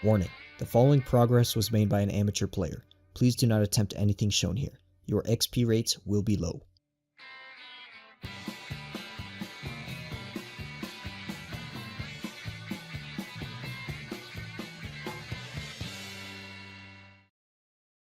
Warning, the following progress was made by an amateur player. Please do not attempt anything shown here. Your XP rates will be low.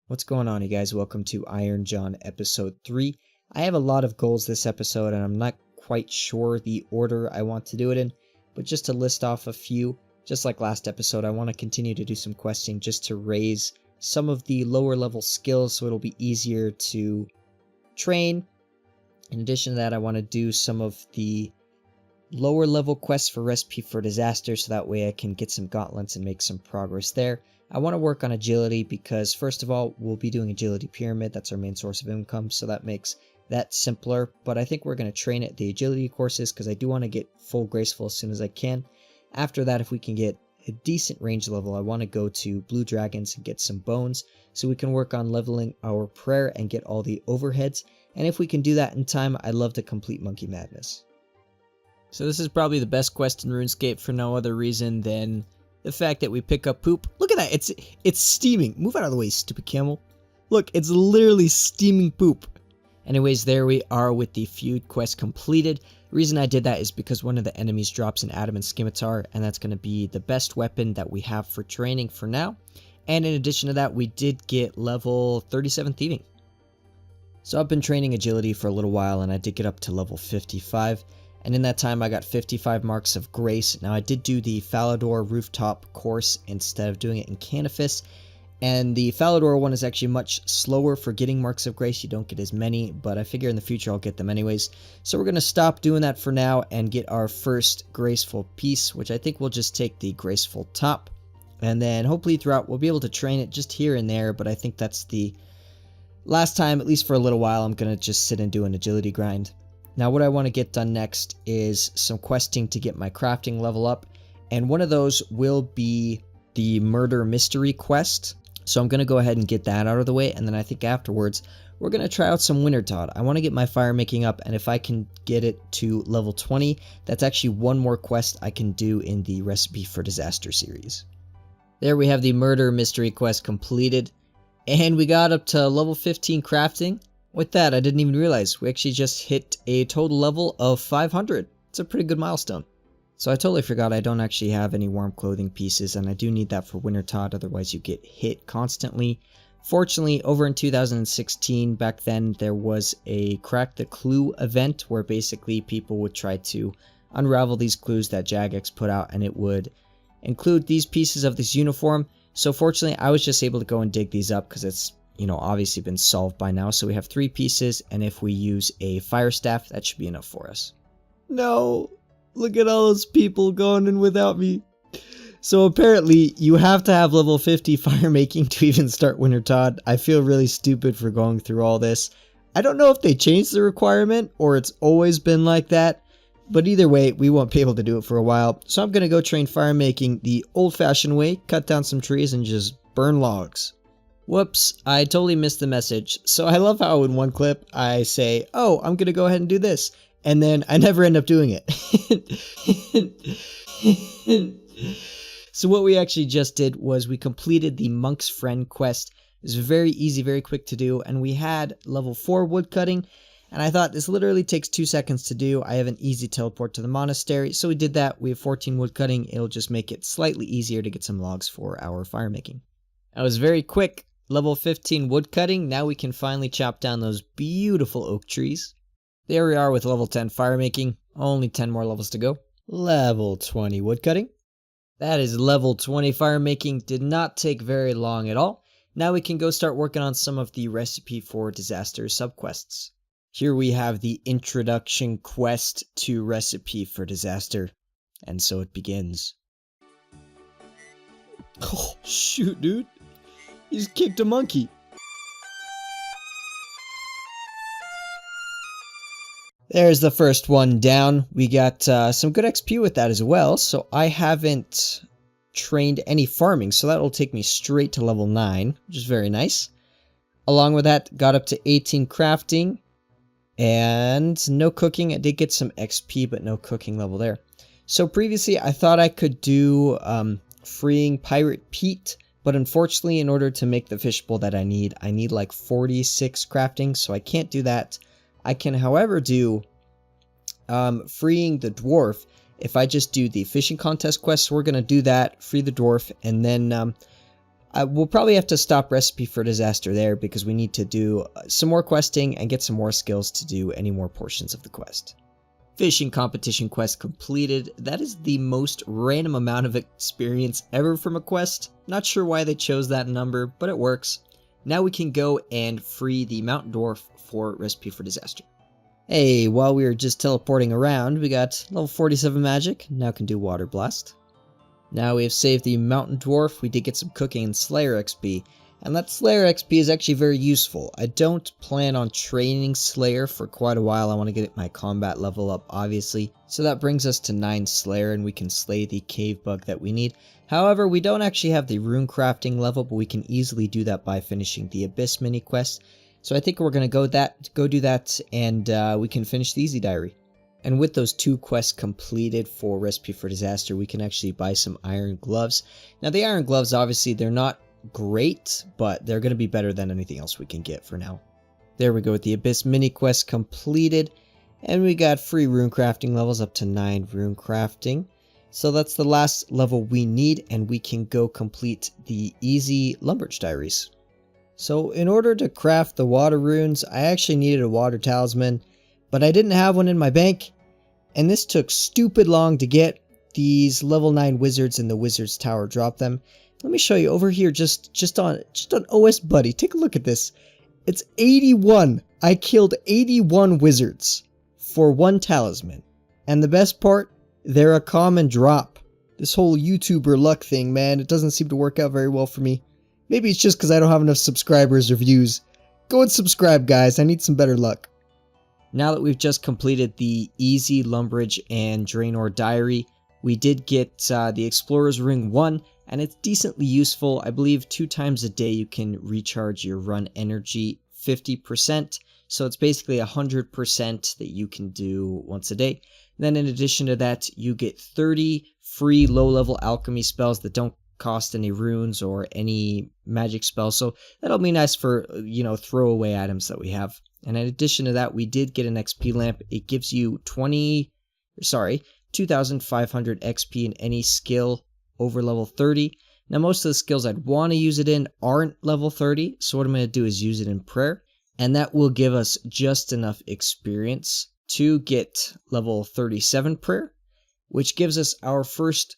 What's going on, you guys? Welcome to Ironjon episode 3. I have a lot of goals this episode and I'm not quite sure the order I want to do it in, but just to list off a few, just like last episode, I want to continue to do some questing just to raise some of the lower level skills so it'll be easier to train. In addition to that, I want to do some of the lower level quests for Recipe for Disaster so that way I can get some gauntlets and make some progress there. I want to work on agility because first of all, we'll be doing agility pyramid. That's our main source of income, so that makes that simpler. But I think we're going to train at the agility courses because I do want to get full graceful as soon as I can. After that, if we can get a decent range level, I want to go to Blue Dragons and get some bones so we can work on leveling our prayer and get all the overheads. And if we can do that in time, I'd love to complete Monkey Madness. So this is probably the best quest in RuneScape for no other reason than the fact that we pick up poop. Look at that, it's steaming. Move out of the way, stupid camel. Look, it's literally steaming poop. Anyways, there we are with the feud quest completed. The reason I did that is because one of the enemies drops an adamant scimitar, and that's going to be the best weapon that we have for training for now. And in addition to that, we did get level 37 Thieving. So I've been training agility for a little while, and I did get up to level 55. And in that time, I got 55 marks of grace. Now, I did do the Falador rooftop course instead of doing it in Canifis. And the Falador one is actually much slower for getting marks of grace. You don't get as many, but I figure in the future I'll get them anyways. So we're going to stop doing that for now and get our first graceful piece, which I think we'll just take the graceful top. And then hopefully throughout we'll be able to train it just here and there, but I think that's the last time, at least for a little while, I'm going to just sit and do an agility grind. Now what I want to get done next is some questing to get my crafting level up, and one of those will be the murder mystery quest. So I'm going to go ahead and get that out of the way, and then I think afterwards we're going to try out some Wintertodt. I want to get my fire making up, and if I can get it to level 20, that's actually one more quest I can do in the Recipe for Disaster series. There we have the murder mystery quest completed, and we got up to level 15 crafting. With that, I didn't even realize we actually just hit a total level of 500. It's a pretty good milestone. So I totally forgot I don't actually have any warm clothing pieces, and I do need that for Wintertodt, otherwise you get hit constantly. Fortunately, over in 2016, back then, there was a Crack the Clue event where basically people would try to unravel these clues that Jagex put out, and it would include these pieces of this uniform. So fortunately, I was just able to go and dig these up because it's, you know, obviously been solved by now. So we have 3 pieces, and if we use a fire staff, that should be enough for us. No! Look at all those people going in without me. So apparently, you have to have level 50 fire making to even start Wintertodt. I feel really stupid for going through all this. I don't know if they changed the requirement or it's always been like that. But either way, we won't be able to do it for a while. So I'm going to go train fire making the old-fashioned way, cut down some trees and just burn logs. Whoops, I totally missed the message. So I love how in one clip I say, oh, I'm going to go ahead and do this. And then I never end up doing it. So what we actually just did was we completed the Monk's Friend quest. It was very easy, very quick to do. And we had level 4 woodcutting. And I thought this literally takes 2 seconds to do. I have an easy teleport to the monastery. So we did that. We have 14 woodcutting. It'll just make it slightly easier to get some logs for our fire making. That was very quick. Level 15 woodcutting. Now we can finally chop down those beautiful oak trees. There we are with level 10 fire making. Only 10 more levels to go. Level 20 woodcutting. That is level 20 fire making. Did not take very long at all. Now we can go start working on some of the Recipe for Disaster subquests. Here we have the introduction quest to Recipe for Disaster. And so it begins. Oh, shoot, dude. He's kicked a monkey. There's the first one down. We got some good XP with that as well. So I haven't trained any farming. So that'll take me straight to level 9, which is very nice. Along with that, got up to 18 crafting. And no cooking. I did get some XP, but no cooking level there. So previously, I thought I could do freeing Pirate Pete, but unfortunately in order to make the fishbowl that I need like 46 crafting, so I can't do that. I can however do freeing the dwarf if I just do the fishing contest quest. So we're going to do that, free the dwarf, and then we'll probably have to stop Recipe for Disaster there because we need to do some more questing and get some more skills to do any more portions of the quest. Fishing competition quest completed. That is the most random amount of experience ever from a quest. Not sure why they chose that number, but it works. Now we can go and free the mountain dwarf for Recipe for Disaster. Hey, while we were just teleporting around, we got level 47 magic. Now can do Water Blast. Now we have saved the mountain dwarf. We did get some cooking and Slayer XP. And that Slayer XP is actually very useful. I don't plan on training Slayer for quite a while. I want to get my combat level up, obviously. So that brings us to 9 Slayer, and we can slay the cave bug that we need. However, we don't actually have the rune crafting level, but we can easily do that by finishing the Abyss mini quest. So I think we're going to go do that, and we can finish the Easy Diary. And with those 2 quests completed for Recipe for Disaster, we can actually buy some iron gloves. Now the iron gloves, obviously, they're not great, but they're going to be better than anything else we can get for now. There we go with the Abyss mini quest completed, and we got free rune crafting levels up to 9 rune crafting. So that's the last level we need, and we can go complete the easy Lumbridge diaries. So in order to craft the water runes, I actually needed a water talisman, but I didn't have one in my bank, and this took stupid long to get. These level 9 wizards in the wizard's tower drop them. Let me show you over here, just on OS Buddy. Take a look at this. It's 81. I killed 81 wizards for 1 talisman. And the best part, they're a common drop. This whole YouTuber luck thing, man, it doesn't seem to work out very well for me. Maybe it's just because I don't have enough subscribers or views. Go and subscribe, guys. I need some better luck. Now that we've just completed the easy Lumbridge and Draenor diary, we did get the Explorer's Ring 1, and it's decently useful. I believe 2 times a day you can recharge your run energy 50%, so it's basically 100% that you can do once a day. Then in addition to that, you get 30 free low-level alchemy spells that don't cost any runes or any magic spells, so that'll be nice for, throwaway items that we have. And in addition to that, we did get an XP lamp. It gives you 2,500 XP in any skill over level 30. Now most of the skills I'd want to use it in aren't level 30, so what I'm going to do is use it in prayer, and that will give us just enough experience to get level 37 prayer, which gives us our first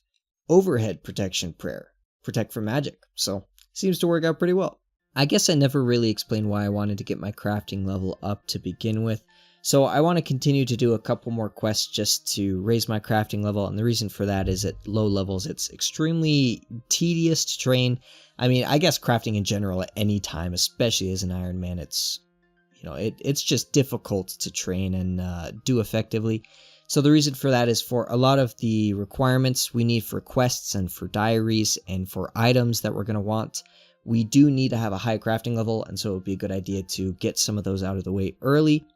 overhead protection prayer, protect from magic. So seems to work out pretty well. I guess I never really explained why I wanted to get my crafting level up to begin with. So I want to continue to do a couple more quests just to raise my crafting level, and the reason for that is at low levels it's extremely tedious to train. I mean, I guess crafting in general at any time, especially as an Ironman, it's just difficult to train and do effectively. So the reason for that is for a lot of the requirements we need for quests and for diaries and for items that we're going to want, we do need to have a high crafting level, and so it would be a good idea to get some of those out of the way early.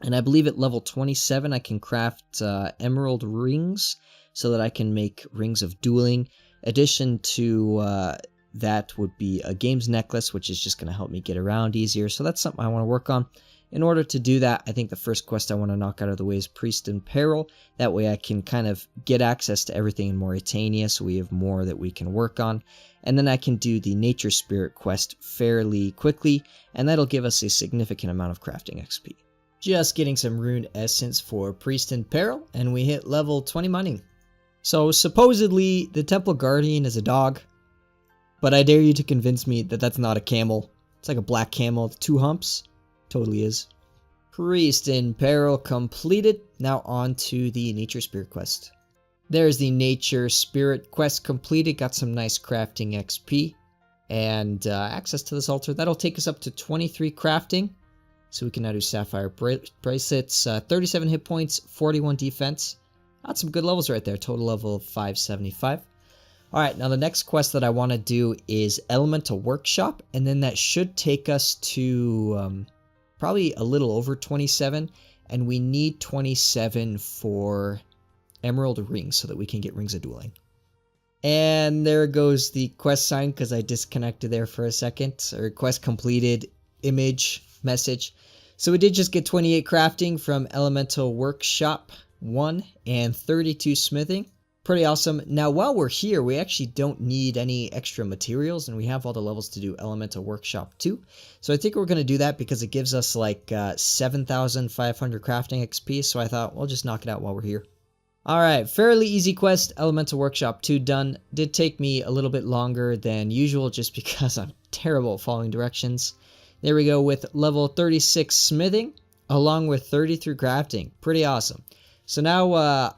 And I believe at level 27 I can craft emerald rings so that I can make rings of dueling. Addition to that would be a games necklace, which is just going to help me get around easier. So that's something I want to work on. In order to do that, I think the first quest I want to knock out of the way is Priest in Peril. That way I can kind of get access to everything in Mauritania, so we have more that we can work on. And then I can do the Nature Spirit quest fairly quickly, and that'll give us a significant amount of crafting XP. Just getting some rune essence for Priest in Peril, and we hit level 20 mining. So supposedly the Temple Guardian is a dog, but I dare you to convince me that that's not a camel. It's like a black camel with 2 humps. Totally is. Priest in Peril completed. Now on to the Nature Spirit quest. There's the Nature Spirit quest completed. Got some nice crafting XP and access to this altar. That'll take us up to 23 crafting. So we can now do Sapphire bracelets, 37 hit points, 41 defense. That's some good levels right there. Total level of 575. Alright, now the next quest that I want to do is Elemental Workshop, and then that should take us to probably a little over 27, and we need 27 for Emerald Rings so that we can get Rings of Dueling. And there goes the quest sign because I disconnected there for a second. Or quest completed image message. So we did just get 28 crafting from Elemental Workshop 1 and 32 smithing. Pretty awesome. Now while we're here, we actually don't need any extra materials and we have all the levels to do Elemental Workshop 2. So I think we're going to do that because it gives us like 7,500 crafting XP. So I thought we'll just knock it out while we're here. Alright, fairly easy quest, Elemental Workshop 2 done. Did take me a little bit longer than usual just because I'm terrible at following directions. There we go with level 36 smithing along with 33 crafting. Pretty awesome. So now,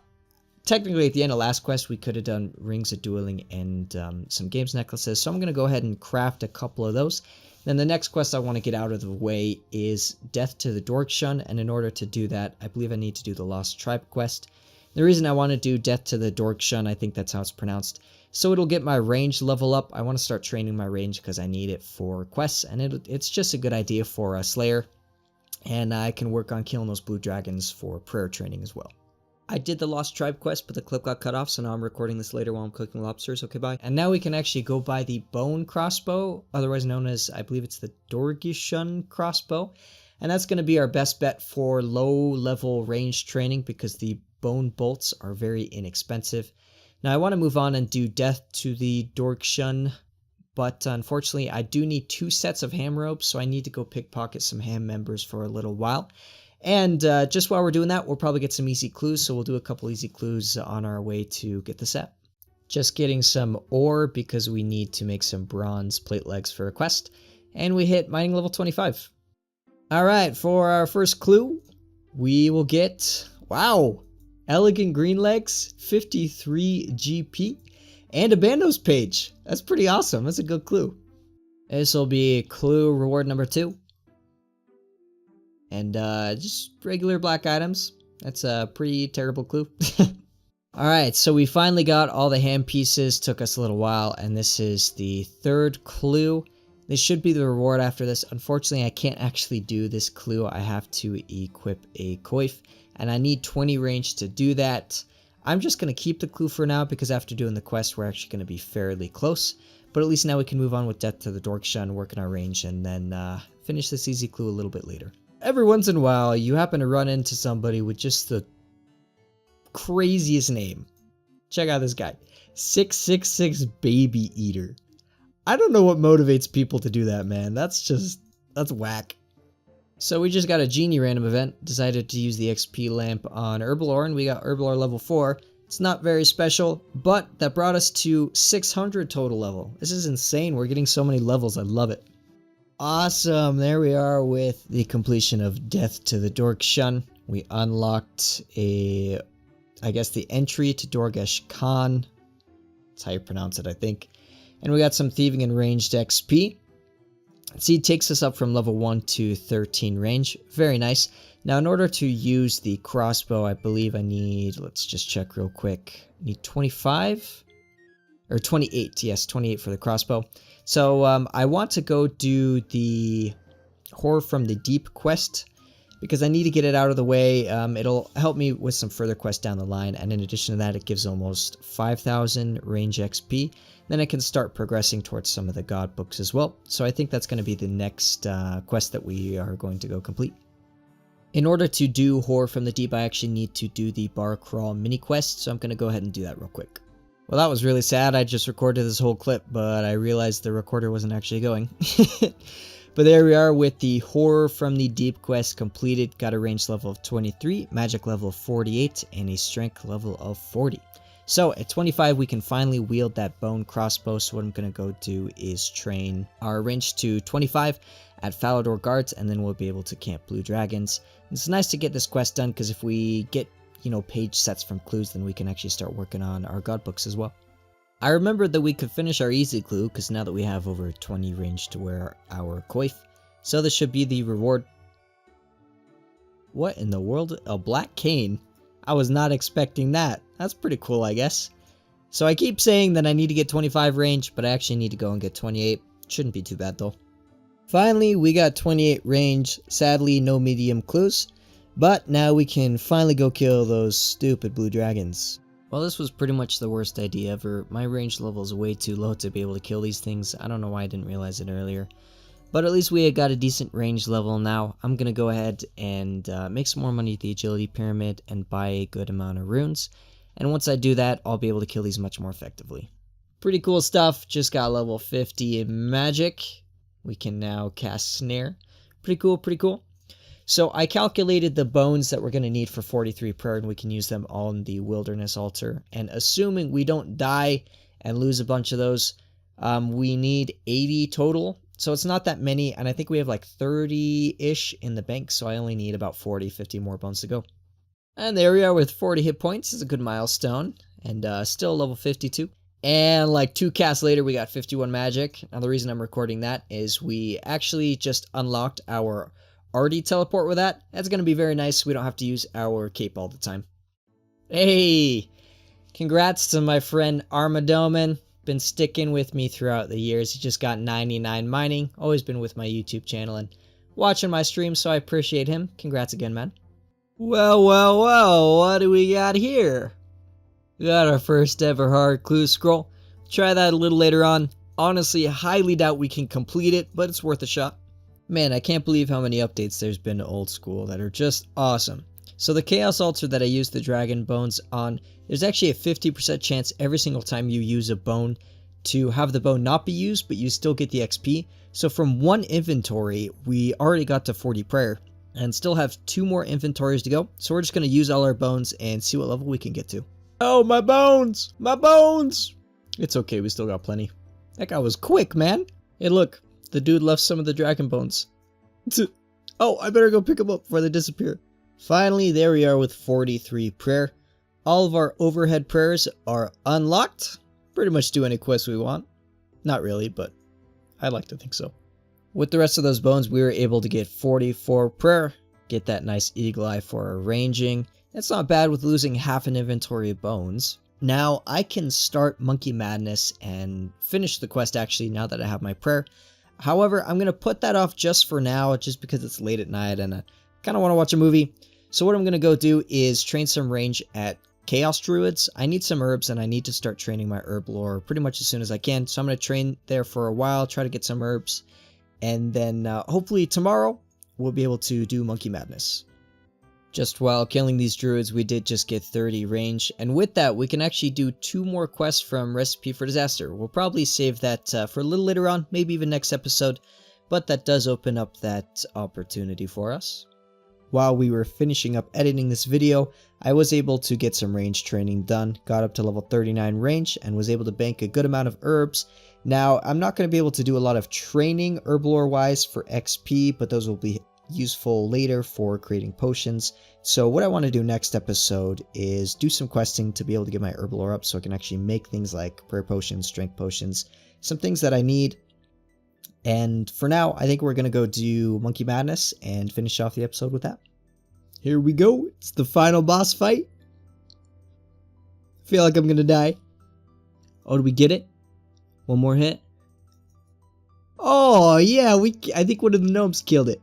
technically at the end of last quest we could have done Rings of Dueling and some games necklaces. So I'm going to go ahead and craft a couple of those. Then the next quest I want to get out of the way is Death to the Dorkshun. And in order to do that, I believe I need to do the Lost Tribe quest. The reason I want to do Death to the Dorkshun, I think that's how it's pronounced, so it'll get my range level up. I want to start training my range because I need it for quests, and it's just a good idea for a Slayer, and I can work on killing those blue dragons for prayer training as well. I did the Lost Tribe quest, but the clip got cut off, so now I'm recording this later while I'm cooking lobsters. Okay, bye. And now we can actually go buy the bone crossbow, otherwise known as, I believe it's the Dorgishun crossbow, and that's going to be our best bet for low-level range training because the bone bolts are very inexpensive. Now I want to move on and do Death to the Dorkshun, but unfortunately I do need 2 sets of ham ropes, so I need to go pickpocket some ham members for a little while. And just while we're doing that, we'll probably get some easy clues, so we'll do a couple easy clues on our way to get the set. Just getting some ore because we need to make some bronze plate legs for a quest, and we hit mining level 25. Alright, for our first clue, we will get, wow, Elegant Green Legs, 53 GP, and a Bandos page. That's pretty awesome. That's a good clue. This will be clue reward number 2. And just regular black items. That's a pretty terrible clue. Alright, so we finally got all the ham pieces. Took us a little while, and this is the 3rd clue. This should be the reward after this. Unfortunately, I can't actually do this clue. I have to equip a coif, and I need 20 range to do that. I'm just going to keep the clue for now because after doing the quest, we're actually going to be fairly close. But at least now we can move on with Death to the Dorkshun, work in our range, and then finish this easy clue a little bit later. Every once in a while, you happen to run into somebody with just the craziest name. Check out this guy. 666 Baby Eater. I don't know what motivates people to do that, man. That's whack. So we just got a genie random event, decided to use the XP lamp on Herbalore, and we got Herbalore level 4. It's not very special, but that brought us to 600 total level. This is insane, we're getting so many levels, I love it. Awesome, there we are with the completion of Death to the Dorkshun. We unlocked I guess the entry to Dorgesh Khan. That's how you pronounce it, I think. And we got some Thieving and ranged XP. See, it takes us up from level 1 to 13 range. Very nice. Now, in order to use the crossbow, I believe I need, let's just check real quick. I need 25? Or 28, yes, 28 for the crossbow. So, I want to go do the Horror from the Deep quest, because I need to get it out of the way. It'll help me with some further quests down the line, and in addition to that, it gives almost 5,000 range XP. Then I can start progressing towards some of the god books as well. So I think that's going to be the next quest that we are going to go complete. In order to do Horror from the Deep, I actually need to do the Bar Crawl mini quest, so I'm going to go ahead and do that real quick. Well, that was really sad. I just recorded this whole clip, but I realized the recorder wasn't actually going. But there we are with the Horror from the Deep quest completed. Got a range level of 23, magic level of 48, and a strength level of 40. So at 25, we can finally wield that bone crossbow. So what I'm going to go do is train our range to 25 at Falador Guards, and then we'll be able to camp blue dragons. It's nice to get this quest done because if we get, page sets from clues, then we can actually start working on our god books as well. I remembered that we could finish our easy clue because now that we have over 20 range to wear our coif. So this should be the reward. What in the world? A black cane? I was not expecting that. That's pretty cool, I guess. So I keep saying that I need to get 25 range, but I actually need to go and get 28. Shouldn't be too bad though. Finally, we got 28 range. Sadly, no medium clues. But now we can finally go kill those stupid blue dragons. Well, this was pretty much the worst idea ever. My range level is way too low to be able to kill these things. I don't know why I didn't realize it earlier. But at least we got a decent range level now. I'm going to go ahead and make some more money at the agility pyramid and buy a good amount of runes. And once I do that, I'll be able to kill these much more effectively. Pretty cool stuff. Just got level 50 in magic. We can now cast snare. Pretty cool, pretty cool. So I calculated the bones that we're going to need for 43 prayer, and we can use them on the wilderness altar. And assuming we don't die and lose a bunch of those, we need 80 total. So it's not that many, and I think we have like 30-ish in the bank, so I only need about 40, 50 more bones to go. And there we are with 40 hit points. It's a good milestone, and still level 52. And like 2 casts later, we got 51 magic. Now the reason I'm recording that is we actually just unlocked our RD teleport with that. That's going to be very nice. We don't have to use our cape all the time. Hey! Congrats to my friend Armadoman. Been sticking with me throughout the years. He just got 99 mining. Always been with my YouTube channel and watching my streams, so I appreciate him. Congrats again, man. Well, what do we got here? We got our first ever hard clue scroll. Try that a little later on. Honestly, I highly doubt we can complete it, but it's worth a shot. Man, I can't believe how many updates there's been to Old School that are just awesome. So the Chaos Altar that I used the Dragon Bones on, there's actually a 50% chance every single time you use a bone to have the bone not be used, but you still get the XP. So from 1 inventory, we already got to 40 prayer and still have 2 more inventories to go. So we're just going to use all our bones and see what level we can get to. Oh, my bones! My bones! It's okay, we still got plenty. That guy was quick, man. Hey, look, the dude left some of the Dragon Bones. Oh, I better go pick them up before they disappear. Finally, there we are with 43 prayer. All of our overhead prayers are unlocked. Pretty much do any quest we want. Not really, but I like to think so. With the rest of those bones, we were able to get 44 prayer. Get that nice eagle eye for our ranging. That's not bad with losing half an inventory of bones. Now, I can start Monkey Madness and finish the quest actually now that I have my prayer. However, I'm going to put that off just for now, just because it's late at night and I kind of want to watch a movie. So what I'm going to go do is train some range at Chaos Druids. I need some herbs and I need to start training my herb lore pretty much as soon as I can. So I'm going to train there for a while, try to get some herbs. And then hopefully tomorrow we'll be able to do Monkey Madness. Just while killing these druids, we did just get 30 range. And with that, we can actually do 2 more quests from Recipe for Disaster. We'll probably save that for a little later on, maybe even next episode. But that does open up that opportunity for us. While we were finishing up editing this video, I was able to get some range training done, got up to level 39 range, and was able to bank a good amount of herbs. Now, I'm not going to be able to do a lot of training herb lore wise for XP, but those will be useful later for creating potions. So what I want to do next episode is do some questing to be able to get my herb lore up so I can actually make things like prayer potions, strength potions, some things that I need. And for now, I think we're going to go do Monkey Madness and finish off the episode with that. Here we go. It's the final boss fight. I feel like I'm going to die. Oh, did we get it? One more hit. Oh, yeah. I think one of the gnomes killed it.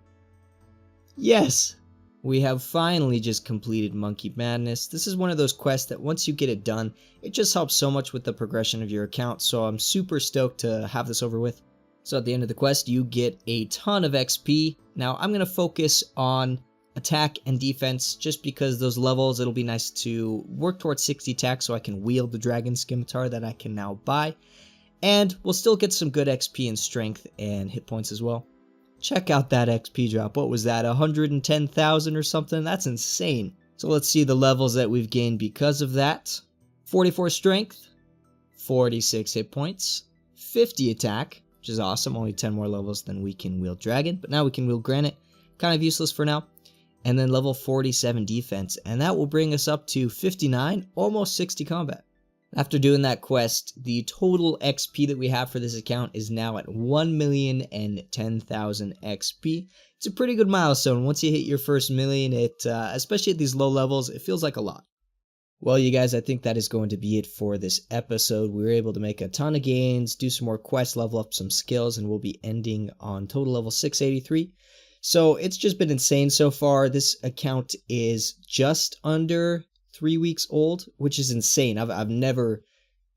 Yes. We have finally just completed Monkey Madness. This is one of those quests that once you get it done, it just helps so much with the progression of your account. So I'm super stoked to have this over with. So at the end of the quest, you get a ton of XP. Now, I'm going to focus on attack and defense just because those levels, it'll be nice to work towards 60 attack so I can wield the Dragon Scimitar that I can now buy. And we'll still get some good XP and strength and hit points as well. Check out that XP drop. What was that? 110,000 or something? That's insane. So let's see the levels that we've gained because of that. 44 strength, 46 hit points, 50 attack, which is awesome. Only 10 more levels than we can wield Dragon, but now we can wield Granite. Kind of useless for now. And then level 47 defense, and that will bring us up to 59, almost 60 combat. After doing that quest, the total XP that we have for this account is now at 1,010,000 XP. It's a pretty good milestone. Once you hit your first million, especially at these low levels, it feels like a lot. Well, you guys, I think that is going to be it for this episode. We were able to make a ton of gains, do some more quests, level up some skills, and we'll be ending on total level 683. So it's just been insane so far. This account is just under 3 weeks old, which is insane. I've never,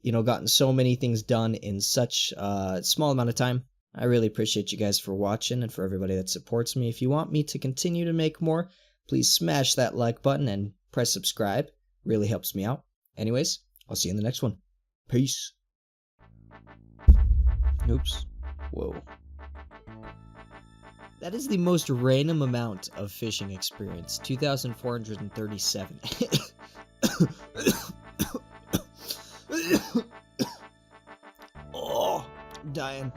gotten so many things done in such a small amount of time. I really appreciate you guys for watching and for everybody that supports me. If you want me to continue to make more, please smash that like button and press subscribe. Really helps me out. Anyways, I'll see you in the next one. Peace. Oops. Whoa. That is the most random amount of fishing experience. 2,437. Oh, I'm dying.